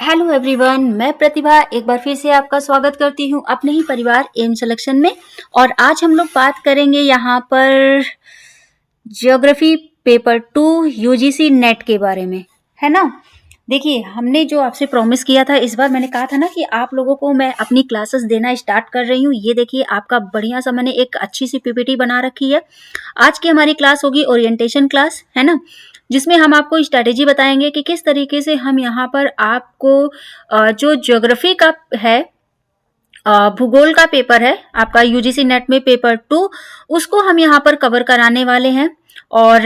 Hello everyone, मैं प्रतिभा एक बार फिर से आपका स्वागत करती हूँ अपने ही परिवार एम सिलेक्शन में। और आज हम लोग बात करेंगे यहाँ पर ज्योग्राफी पेपर 2 यूजीसी नेट के बारे में, है ना। देखिए, हमने जो आपसे प्रॉमिस किया था, इस बार मैंने कहा था ना कि आप लोगों को मैं अपनी क्लासेस देना स्टार्ट कर रही हूँ। ये देखिए, आपका बढ़िया सा मैंने एक अच्छी सी पीपीटी बना रखी है। आज की हमारी क्लास होगी ओरिएंटेशन क्लास, है ना, जिसमें हम आपको स्ट्रेटेजी बताएंगे कि किस तरीके से हम यहाँ पर आपको जो ज्योग्राफी का है, भूगोल का पेपर है आपका यूजीसी नेट में पेपर 2, उसको हम यहाँ पर कवर कराने वाले हैं। और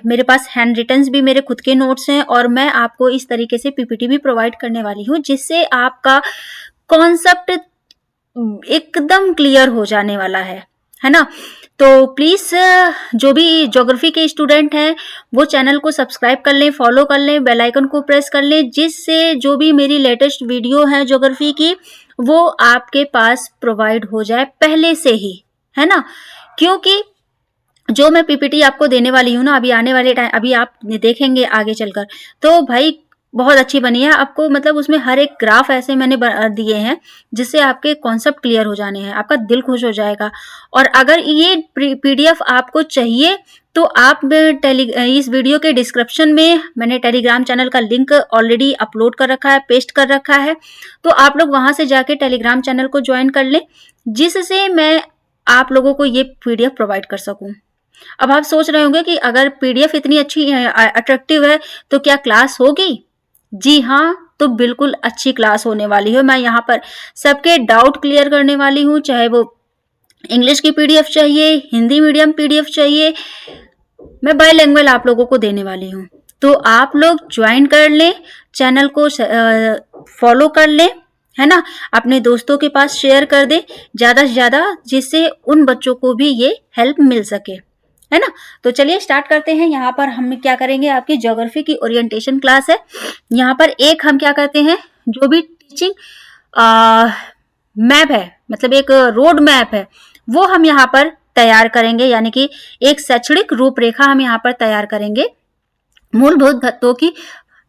मेरे पास हैंड रिटन्स भी मेरे खुद के नोट्स हैं और मैं आपको इस तरीके से पीपीटी भी प्रोवाइड करने वाली हूँ जिससे आपका कॉन्सेप्ट एकदम क्लियर हो जाने वाला है ना। तो प्लीज जो भी ज्योग्राफी के स्टूडेंट हैं वो चैनल को सब्सक्राइब कर लें, फॉलो कर लें, बेल आइकन को प्रेस कर लें, जिससे जो भी मेरी लेटेस्ट वीडियो है ज्योग्राफी की वो आपके पास प्रोवाइड हो जाए पहले से ही, है ना। क्योंकि जो मैं पीपीटी आपको देने वाली हूँ ना, अभी आने वाले टाइम, अभी आप देखेंगे आगे चलकर, तो भाई बहुत अच्छी बनी है। आपको मतलब उसमें हर एक ग्राफ ऐसे मैंने दिए हैं जिससे आपके कॉन्सेप्ट क्लियर हो जाने हैं, आपका दिल खुश हो जाएगा। और अगर ये पीडीएफ आपको चाहिए तो आप इस वीडियो के डिस्क्रिप्शन में मैंने टेलीग्राम चैनल का लिंक ऑलरेडी अपलोड कर रखा है, पेस्ट कर रखा है, तो आप लोग वहां से जाके टेलीग्राम चैनल को ज्वाइन कर लें, जिससे मैं आप लोगों को ये पीडीएफ प्रोवाइड कर सकूं। अब आप सोच रहे होंगे कि अगर पीडीएफ इतनी अच्छी अट्रैक्टिव है तो क्या क्लास होगी? जी हाँ, तो बिल्कुल अच्छी क्लास होने वाली है। मैं यहाँ पर सबके डाउट क्लियर करने वाली हूँ, चाहे वो इंग्लिश की पीडीएफ चाहिए, हिंदी मीडियम पीडीएफ चाहिए, मैं बाइलैंग्वेज आप लोगों को देने वाली हूँ। तो आप लोग ज्वाइन कर लें, चैनल को फॉलो कर लें, है ना, अपने दोस्तों के पास शेयर कर दें ज़्यादा से ज़्यादा, जिससे उन बच्चों को भी ये हेल्प मिल सके, है ना। तो चलिए स्टार्ट करते हैं। यहाँ पर हम क्या करेंगे, आपकी ज्योग्राफी की ओरिएंटेशन क्लास है। यहाँ पर एक हम क्या करते हैं, जो भी टीचिंग मैप है, मतलब एक रोड मैप है, वो हम यहाँ पर तैयार करेंगे, यानी कि एक शैक्षणिक रूपरेखा हम यहाँ पर तैयार करेंगे मूलभूत तत्वों की,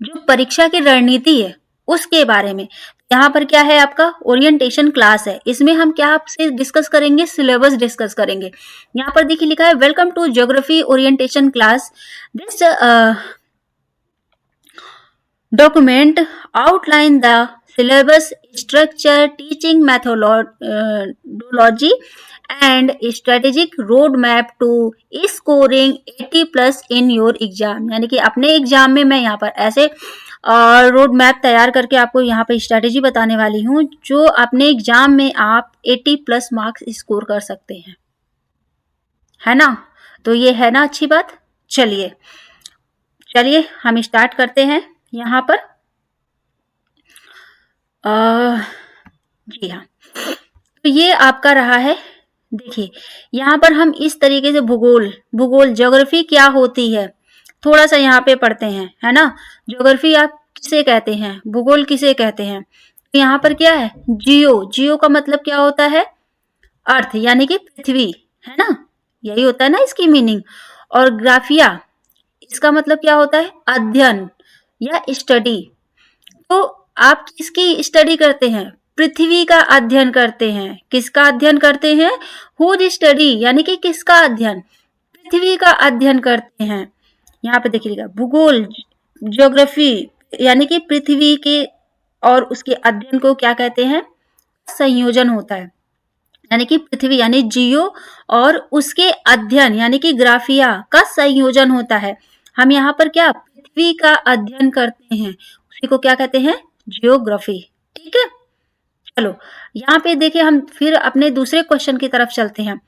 जो परीक्षा की रणनीति है उसके बारे में। यहाँ पर क्या है, आपका ओरिएंटेशन क्लास है, इसमें हम क्या आपसे डिस्कस करेंगे, सिलेबस डिस्कस करेंगे। यहाँ पर देखिए लिखा है, welcome to geography orientation class, this document outline the syllabus structure, teaching methodology and strategic roadmap to scoring 80 plus in your exam। यानी कि अपने एग्जाम में मैं यहाँ पर ऐसे रोड मैप तैयार करके आपको यहाँ पर स्ट्रेटेजी बताने वाली हूँ जो अपने एग्जाम में आप 80 प्लस मार्क्स स्कोर कर सकते हैं, है ना। तो ये है ना अच्छी बात। चलिए हम स्टार्ट करते हैं। यहाँ पर जी हाँ, तो ये आपका रहा है। देखिए यहाँ पर हम इस तरीके से भूगोल ज्योग्राफी क्या होती है थोड़ा सा यहाँ पे पढ़ते हैं, है ना। ज्योग्राफी आप किसे कहते हैं, भूगोल किसे कहते हैं। तो यहाँ पर क्या है, जियो का मतलब क्या होता है, अर्थ यानी कि पृथ्वी, है ना, यही होता है ना इसकी मीनिंग। और ग्राफिया, इसका मतलब क्या होता है, अध्ययन या स्टडी। तो आप किसकी स्टडी करते हैं, पृथ्वी का अध्ययन करते हैं। किसका अध्ययन करते हैं, हुज स्टडी, यानी कि किसका अध्ययन, पृथ्वी का अध्ययन करते हैं। यहाँ पे देखिएगा, भूगोल ज्योग्राफी यानी कि पृथ्वी के और उसके अध्ययन को क्या कहते हैं, संयोजन होता है। यानी कि पृथ्वी यानी जियो और उसके अध्ययन यानी कि ग्राफिया का संयोजन होता है। हम यहाँ पर क्या पृथ्वी का अध्ययन करते हैं, उसी को क्या कहते हैं, जियोग्राफी। ठीक है, चलो यहाँ पे देखिए, हम फिर अपने दूसरे क्वेश्चन की तरफ चलते हैं।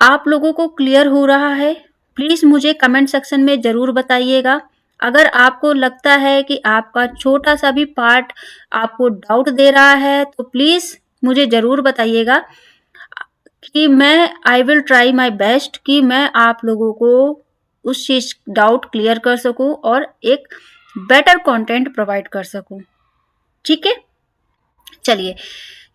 आप लोगों को क्लियर हो रहा है? प्लीज मुझे कमेंट सेक्शन में जरूर बताइएगा। अगर आपको लगता है कि आपका छोटा सा भी पार्ट आपको डाउट दे रहा है तो प्लीज मुझे जरूर बताइएगा कि I will try my best कि मैं आप लोगों को उस चीज डाउट क्लियर कर सकूं और एक बेटर कंटेंट प्रोवाइड कर सकूं। ठीक है, चलिए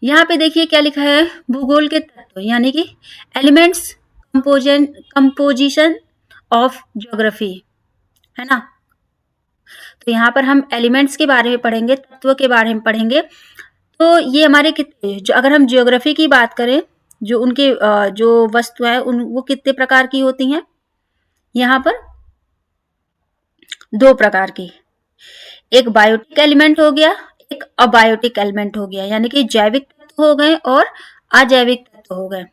यहाँ पे देखिए क्या लिखा है, भूगोल के तत्व यानी कि एलिमेंट्स कंपोजिशन ऑफ ज्योग्राफी, है ना। तो यहाँ पर हम एलिमेंट्स के बारे में पढ़ेंगे, तत्व के बारे में पढ़ेंगे। तो ये हमारे कितने, जो अगर हम ज्योग्राफी की बात करें, जो उनके जो वस्तु है वो कितने प्रकार की होती हैं, यहाँ पर 2 प्रकार की। एक बायोटिक एलिमेंट हो गया, एक अबायोटिक एलिमेंट हो गया, यानी कि जैविक तत्व हो गए और अजैविक तत्व हो गए।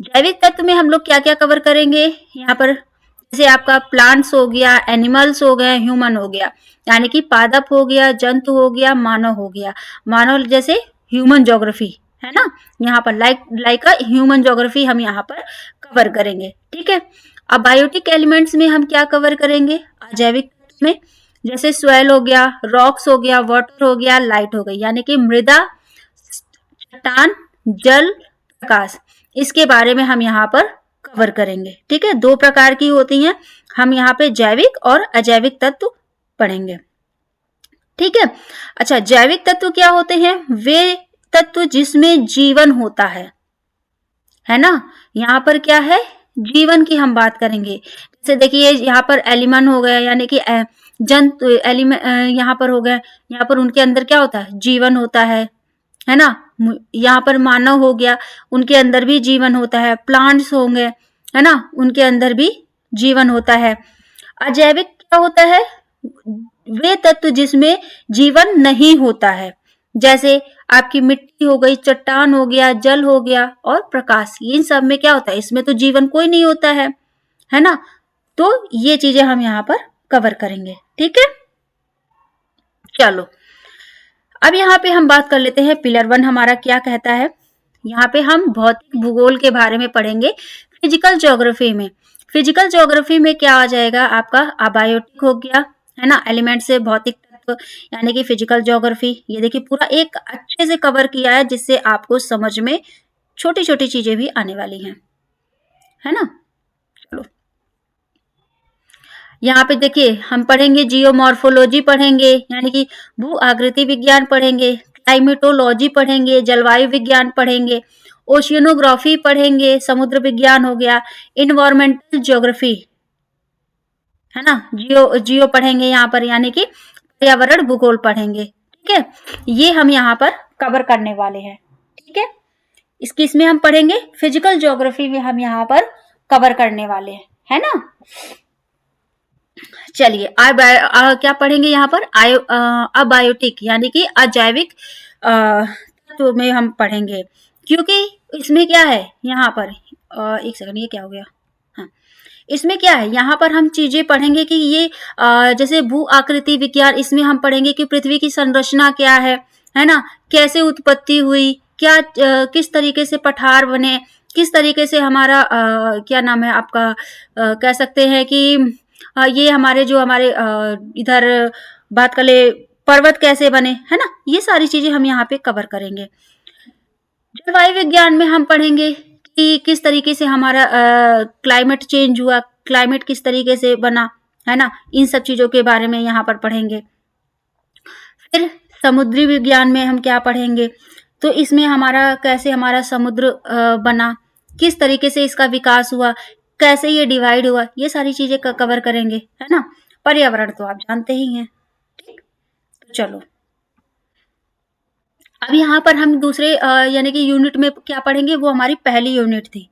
जैविक तत्व में हम लोग क्या क्या कवर करेंगे, यहाँ पर जैसे आपका प्लांट्स हो गया, एनिमल्स हो गए, ह्यूमन हो गया, यानी कि पादप हो गया, जंतु हो गया, मानव हो गया। मानव जैसे ह्यूमन ज्योग्राफी है ना, यहाँ पर लाइक अ ह्यूमन ज्योग्राफी हम यहाँ पर कवर करेंगे। ठीक है। अब बायोटिक एलिमेंट्स में हम क्या कवर करेंगे, अजैविक में जैसे सॉइल हो गया, रॉक्स हो गया, वाटर हो गया, लाइट हो गई, यानी कि मृदा, चट्टान, जल, प्रकाश, इसके बारे में हम यहाँ पर कवर करेंगे। ठीक है। 2 प्रकार की होती हैं, हम यहाँ पे जैविक और अजैविक तत्व पढ़ेंगे। ठीक है। अच्छा, जैविक तत्व क्या होते हैं, वे तत्व जिसमें जीवन होता है ना। यहाँ पर क्या है, जीवन की हम बात करेंगे। जैसे देखिए यहाँ पर एलिमेंट हो गया, यानी कि जंतु एलिमेंट यहाँ पर हो गए, यहाँ पर उनके अंदर क्या होता है, जीवन होता है ना। यहाँ पर मानव हो गया, उनके अंदर भी जीवन होता है। प्लांट्स होंगे, है ना, उनके अंदर भी जीवन होता है। अजैविक क्या होता है, वे तत्व जिसमें जीवन नहीं होता है, जैसे आपकी मिट्टी हो गई, चट्टान हो गया, जल हो गया और प्रकाश। इन सब में क्या होता है, इसमें तो जीवन कोई नहीं होता है ना। तो ये चीजें हम यहाँ पर कवर करेंगे। ठीक है। चलो अब यहाँ पे हम बात कर लेते हैं, पिलर 1 हमारा क्या कहता है। यहाँ पे हम भौतिक भूगोल के बारे में पढ़ेंगे। फिजिकल ज्योग्राफी में, फिजिकल ज्योग्राफी में क्या आ जाएगा आपका, अबायोटिक हो गया, है ना, एलिमेंट से भौतिक तत्व, यानी कि फिजिकल ज्योग्राफी। ये देखिए पूरा एक अच्छे से कवर किया है, जिससे आपको समझ में छोटी छोटी चीजें भी आने वाली हैं, है ना। चलो यहाँ पे देखिए हम पढ़ेंगे जियोमॉर्फोलॉजी पढ़ेंगे, यानी कि भू आकृति विज्ञान पढ़ेंगे, क्लाइमेटोलॉजी पढ़ेंगे, जलवायु विज्ञान पढ़ेंगे, ओशियनोग्राफी पढ़ेंगे, समुद्र विज्ञान हो गया, इन्वायरमेंटल ज्योग्राफी, है ना, जियो पढ़ेंगे यहाँ पर, यानी कि पर्यावरण भूगोल पढ़ेंगे। ठीक है। ये हम यहाँ पर कवर करने वाले हैं। ठीक है। इसमें हम पढ़ेंगे, फिजिकल ज्योग्राफी में हम यहाँ पर कवर करने वाले हैं, है ना। चलिए क्या पढ़ेंगे यहाँ पर, अबायोटिक यानी कि अजैविक तत्व में हम पढ़ेंगे, क्योंकि इसमें क्या है यहाँ पर, एक सेकंड, ये क्या हो गया, हाँ, इसमें क्या है, यहाँ पर हम चीजें पढ़ेंगे कि ये जैसे भू आकृति विज्ञान, इसमें हम पढ़ेंगे कि पृथ्वी की संरचना क्या है ना, कैसे उत्पत्ति हुई, क्या किस तरीके से पठार बने, किस तरीके से हमारा क्या नाम है आपका, कह सकते हैं कि ये हमारे जो हमारे इधर बात कर ले, पर्वत कैसे बने, है ना। ये सारी चीजें हम यहाँ पे कवर करेंगे। जलवायु विज्ञान में हम पढ़ेंगे कि किस तरीके से हमारा क्लाइमेट चेंज हुआ, क्लाइमेट किस तरीके से बना, है ना, इन सब चीजों के बारे में यहाँ पर पढ़ेंगे। फिर समुद्री विज्ञान में हम क्या पढ़ेंगे, तो इसमें हमारा कैसे हमारा समुद्र बना, किस तरीके से इसका विकास हुआ, कैसे ये डिवाइड हुआ, ये सारी चीजें कवर करेंगे, है ना। पर्यावरण तो आप जानते ही हैं। ठीक, तो चलो अब यहाँ पर हम दूसरे यानी कि यूनिट में क्या पढ़ेंगे, वो हमारी पहली यूनिट थी।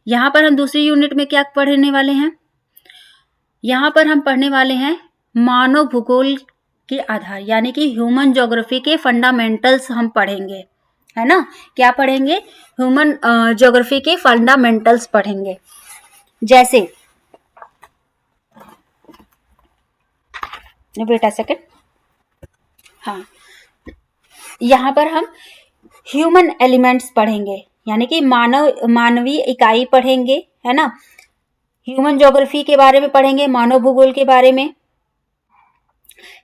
यहाँ पर हम दूसरी यूनिट में क्या पढ़ने वाले हैं, यहाँ पर हम पढ़ने वाले हैं मानव भूगोल के आधार, यानी कि ह्यूमन ज्योग्राफी के फंडामेंटल्स हम पढ़ेंगे, है ना। क्या पढ़ेंगे, ह्यूमन ज्योग्राफी के फंडामेंटल्स पढ़ेंगे। जैसे बेटा सेकंड, हाँ, यहाँ पर हम ह्यूमन एलिमेंट्स पढ़ेंगे, यानी कि मानवीय इकाई पढ़ेंगे, है ना। ह्यूमन ज्योग्राफी के बारे में पढ़ेंगे, मानव भूगोल के बारे में।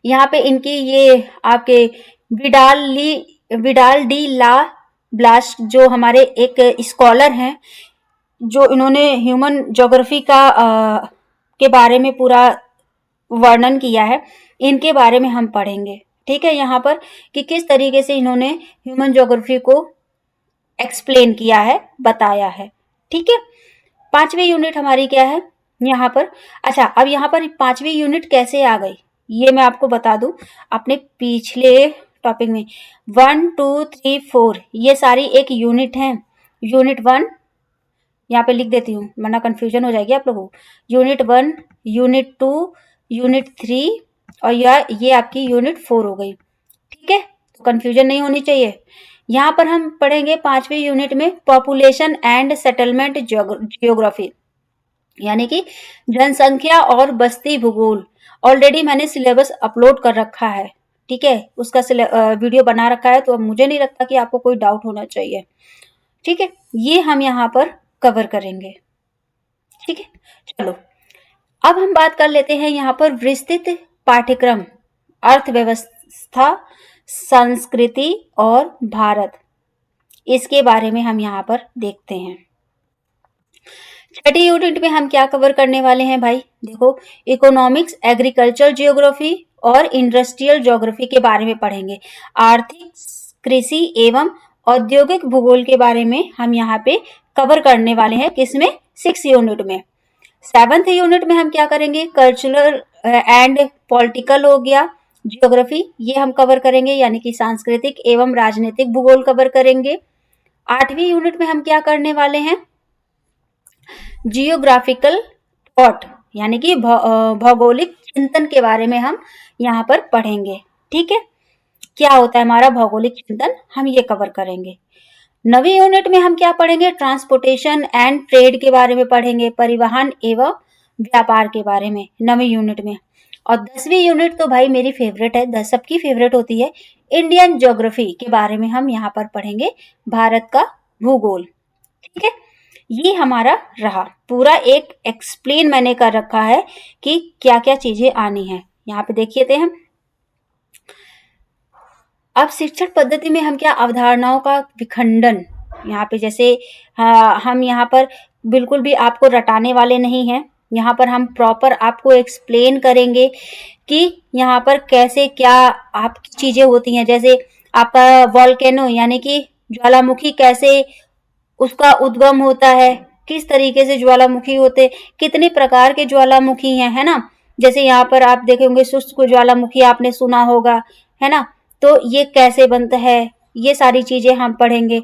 यहाँ पे इनकी ये आपके विडाल डी ला ब्लास्ट जो हमारे एक स्कॉलर हैं, जो इन्होंने ह्यूमन ज्योग्राफी के बारे में पूरा वर्णन किया है, इनके बारे में हम पढ़ेंगे। ठीक है। यहाँ पर कि किस तरीके से इन्होंने ह्यूमन ज्योग्राफी को एक्सप्लेन किया है, बताया है। ठीक है। 5वीं यूनिट हमारी क्या है यहाँ पर, अच्छा अब यहाँ पर 5वीं यूनिट कैसे आ गई, ये मैं आपको बता दूं अपने पिछले टॉपिक में, 1 2 3 4 ये सारी एक यूनिट है। यूनिट 1 यहाँ पे लिख देती हूँ वरना कंफ्यूजन हो जाएगी आप लोगों को। यूनिट 1, यूनिट 2, यूनिट 3 और ये आपकी यूनिट 4 हो गई। ठीक है, तो कंफ्यूजन नहीं होनी चाहिए। यहाँ पर हम पढ़ेंगे 5वीं यूनिट में पॉपुलेशन एंड सेटलमेंट जियोग्राफी, यानी कि जनसंख्या और बस्ती भूगोल। ऑलरेडी मैंने सिलेबस अपलोड कर रखा है, ठीक है, उसका वीडियो बना रखा है, तो अब मुझे नहीं लगता कि आपको कोई डाउट होना चाहिए। ठीक है, ये हम यहाँ पर कवर करेंगे। ठीक है, चलो अब हम बात कर लेते हैं यहाँ पर विस्तृत पाठ्यक्रम, अर्थव्यवस्था, संस्कृति और भारत, इसके बारे में हम यहाँ पर देखते हैं। छठी यूनिट में हम क्या कवर करने वाले हैं भाई, देखो इकोनॉमिक्स, एग्रीकल्चर जियोग्राफी और इंडस्ट्रियल ज्योग्राफी के बारे में पढ़ेंगे। आर्थिक, कृषि एवं औद्योगिक भूगोल के बारे में हम यहाँ पे कवर करने वाले हैं। किसमें, 6 यूनिट में। 7th यूनिट में हम क्या करेंगे, कल्चरल एंड पॉलिटिकल हो गया, जियोग्राफी ये हम कवर करेंगे, यानी कि सांस्कृतिक एवं राजनीतिक भूगोल कवर करेंगे। 8वीं यूनिट में हम क्या करने वाले हैं, जियोग्राफिकल थॉट, यानी कि भौगोलिक चिंतन के बारे में हम यहाँ पर पढ़ेंगे। ठीक है, क्या होता है हमारा भौगोलिक चिंतन, हम ये कवर करेंगे। 9वीं यूनिट में हम क्या पढ़ेंगे, ट्रांसपोर्टेशन एंड ट्रेड के बारे में पढ़ेंगे, परिवहन एवं व्यापार के बारे में 9वीं यूनिट में। और 10वीं यूनिट तो भाई मेरी फेवरेट है, सबकी फेवरेट होती है, इंडियन ज्योग्राफी के बारे में हम यहाँ पर पढ़ेंगे, भारत का भूगोल। ठीक है, ये हमारा रहा पूरा एक एक्सप्लेन मैंने कर रखा है कि क्या क्या चीजें आनी है। यहाँ पे देखिए थे हम। अब शिक्षण पद्धति में हम क्या, अवधारणाओं का विखंडन, यहाँ पे जैसे हम यहाँ पर बिल्कुल भी आपको रटाने वाले नहीं हैं, यहाँ पर हम प्रॉपर आपको एक्सप्लेन करेंगे कि यहाँ पर कैसे क्या आपकी चीजें होती हैं। जैसे आपका वॉल्केनो यानी कि ज्वालामुखी कैसे उसका उद्गम होता है, किस तरीके से ज्वालामुखी होते, कितने प्रकार के ज्वालामुखी हैं, है ना। जैसे यहाँ पर आप देखे होंगे शुष्क ज्वालामुखी आपने सुना होगा, है ना, तो ये कैसे बनता है, ये सारी चीजें हम पढ़ेंगे।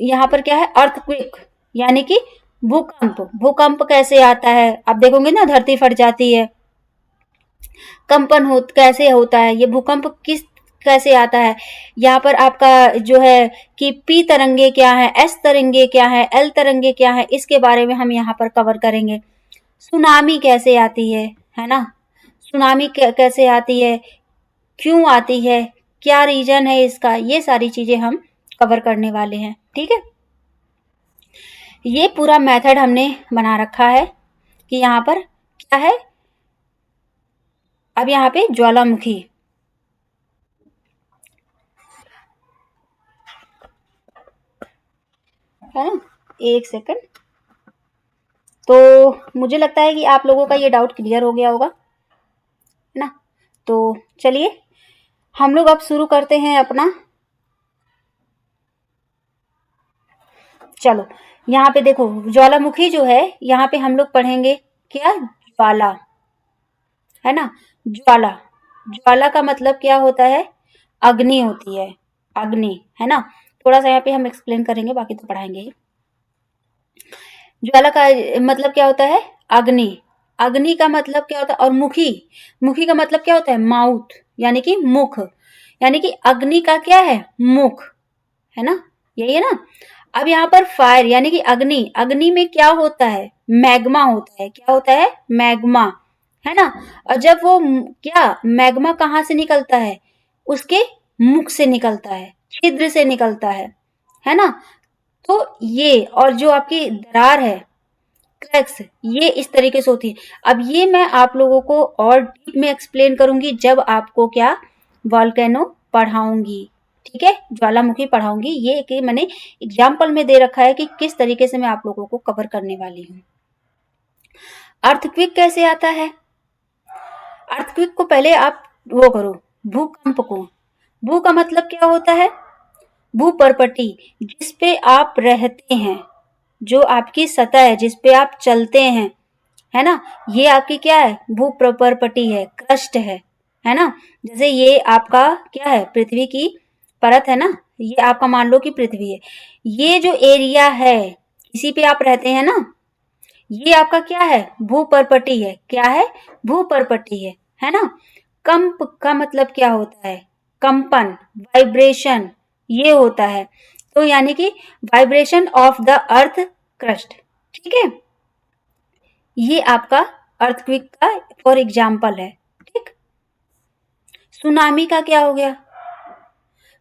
यहाँ पर क्या है, अर्थक्वेक यानी कि भूकंप, भूकंप कैसे आता है, आप देखोगे ना धरती फट जाती है, कंपन कैसे होता है, ये भूकंप किस कैसे आता है। यहाँ पर आपका जो है कि पी तरंगे क्या है, एस तरंगे क्या है, एल तरंगे क्या है, इसके बारे में हम यहाँ पर कवर करेंगे। सुनामी कैसे आती है ना, सुनामी कैसे आती है, क्यों आती है, क्या रीजन है इसका, ये सारी चीजें हम कवर करने वाले हैं। ठीक है, ये पूरा मेथड हमने बना रखा है कि यहाँ पर क्या है। अब यहाँ पे ज्वालामुखी, है ना, एक सेकंड, तो मुझे लगता है कि आप लोगों का ये डाउट क्लियर हो गया होगा, है ना। तो चलिए हम लोग अब शुरू करते हैं अपना। चलो यहाँ पे देखो ज्वालामुखी जो है, यहाँ पे हम लोग पढ़ेंगे क्या, ज्वाला, है ना। ज्वाला, ज्वाला का मतलब क्या होता है, अग्नि होती है, अग्नि, है ना। थोड़ा सा यहाँ पे हम एक्सप्लेन करेंगे, बाकी तो पढ़ाएंगे ही। ज्वाला का मतलब क्या होता है, अग्नि, अग्नि का मतलब क्या होता है, और मुखी, मुखी का मतलब क्या होता है, माउथ यानी कि मुख, यानी कि अग्नि का क्या है, मुख, है ना, यही है ना। अब यहाँ पर फायर यानी कि अग्नि, अग्नि में क्या होता है, मैग्मा होता है, क्या होता है, मैग्मा, है ना। और जब वो क्या मैग्मा कहाँ से निकलता है, उसके मुख से निकलता है, छिद्र से निकलता है ना। तो ये और जो आपकी दरार है, क्रैक्स, ये इस तरीके से होती है। अब ये मैं आप लोगों को और डीप में एक्सप्लेन करूंगी जब आपको क्या वॉल्केनो पढ़ाऊंगी, ठीक है, ज्वालामुखी पढ़ाऊंगी। ये कि मैंने एग्जाम्पल में दे रखा है कि किस तरीके से मैं आप लोगों को कवर करने वाली हूँ। अर्थक्वेक कैसे आता है, अर्थक्वेक को पहले आप वो करो, भूकंप को, भू का मतलब क्या होता है, भूपर्पटी, जिसपे आप रहते हैं, जो आपकी सतह है जिसपे आप चलते हैं, है ना। ये आपकी क्या है, भूप्रपरपटी है, क्रस्ट है ना। जैसे ये आपका क्या है, पृथ्वी की परत है ना, ये आपका मान लो कि पृथ्वी है। ये जो एरिया है, इसी पे आप रहते हैं ना, ये आपका क्या है, भूपर्पटी है। क्या है, भूपर्पटी है ना। कंप का मतलब क्या होता है, कंपन, वाइब्रेशन, ये होता है। तो यानी कि vibration of the earth crust, ठीक है। ये आपका अर्थक्वेक का फॉर एग्जाम्पल है, ठीक। सुनामी का क्या हो गया,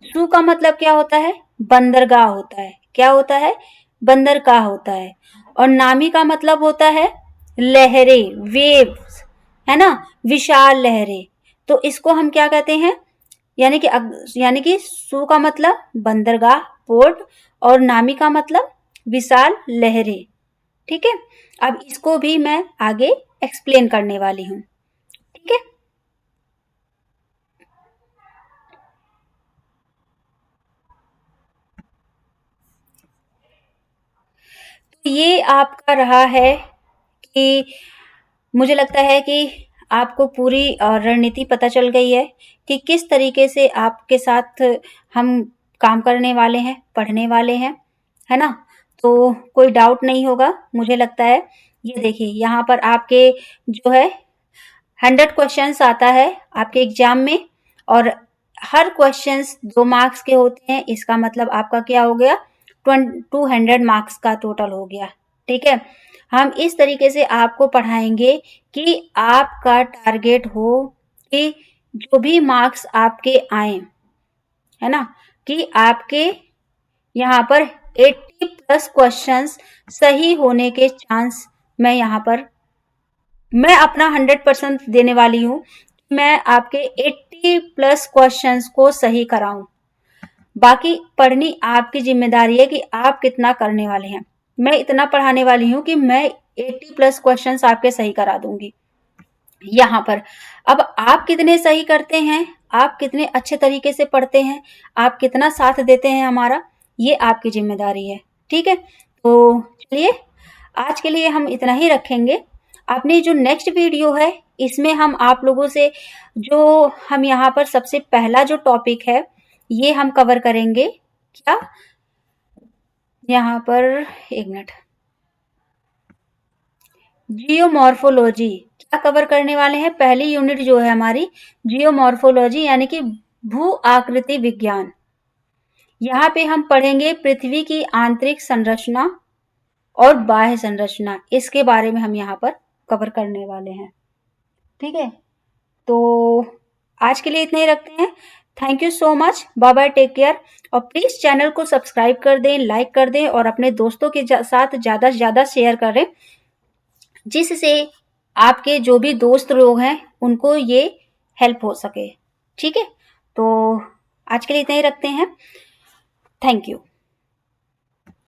सु का मतलब क्या होता है, बंदरगाह होता है। क्या होता है, बंदरगाह होता है। और नामी का मतलब होता है लहरें, वेव्स, है ना, विशाल लहरें। तो इसको हम क्या कहते हैं, यानी कि सु का मतलब बंदरगाह, पोर्ट, और नामी का मतलब विशाल लहरें, ठीक है। अब इसको भी मैं आगे एक्सप्लेन करने वाली हूँ, ठीक है। तो ये आपका रहा है कि मुझे लगता है कि आपको पूरी रणनीति पता चल गई है कि किस तरीके से आपके साथ हम काम करने वाले हैं, पढ़ने वाले हैं, है ना। तो कोई डाउट नहीं होगा मुझे लगता है। ये देखिए यहाँ पर आपके जो है 100 क्वेश्चंस आता है आपके एग्जाम में, और हर क्वेश्चंस 2 मार्क्स के होते हैं। इसका मतलब आपका क्या हो गया, 200 मार्क्स का टोटल हो गया, ठीक है। हम इस तरीके से आपको पढ़ाएंगे कि आपका टारगेट हो कि जो भी मार्क्स आपके आए, है ना, कि आपके यहाँ पर 80 प्लस क्वेश्चंस सही होने के चांस मैं यहाँ पर, मैं अपना 100% देने वाली हूँ। मैं आपके 80 प्लस क्वेश्चंस को सही कराऊं। बाकी पढ़नी आपकी जिम्मेदारी है कि आप कितना करने वाले हैं। मैं इतना पढ़ाने वाली हूँ कि मैं 80 प्लस क्वेश्चंस आपके सही करा दूंगी यहाँ पर। अब आप कितने सही करते हैं, आप कितने अच्छे तरीके से पढ़ते हैं, आप कितना साथ देते हैं हमारा, ये आपकी जिम्मेदारी है, ठीक है। तो चलिए आज के लिए हम इतना ही रखेंगे। अपनी जो नेक्स्ट वीडियो है इसमें हम आप लोगों से जो हम यहाँ पर सबसे पहला जो टॉपिक है ये हम कवर करेंगे। क्या, यहाँ पर एक मिनट, जियोमॉर्फोलॉजी क्या कवर करने वाले हैं। पहली यूनिट जो है हमारी जियोमॉर्फोलॉजी यानी कि भू आकृति विज्ञान। यहाँ पे हम पढ़ेंगे पृथ्वी की आंतरिक संरचना और बाह्य संरचना, इसके बारे में हम यहाँ पर कवर करने वाले हैं, ठीक है। तो आज के लिए इतना ही रखते हैं। Thank you so much, bye bye, take care. और प्लीज चैनल को सब्सक्राइब कर दें, लाइक कर दें और अपने दोस्तों के साथ ज़्यादा से ज़्यादा शेयर करें, जिससे आपके जो भी दोस्त लोग हैं उनको ये हेल्प हो सके, ठीक है। तो आज के लिए इतना ही रखते हैं। Thank you.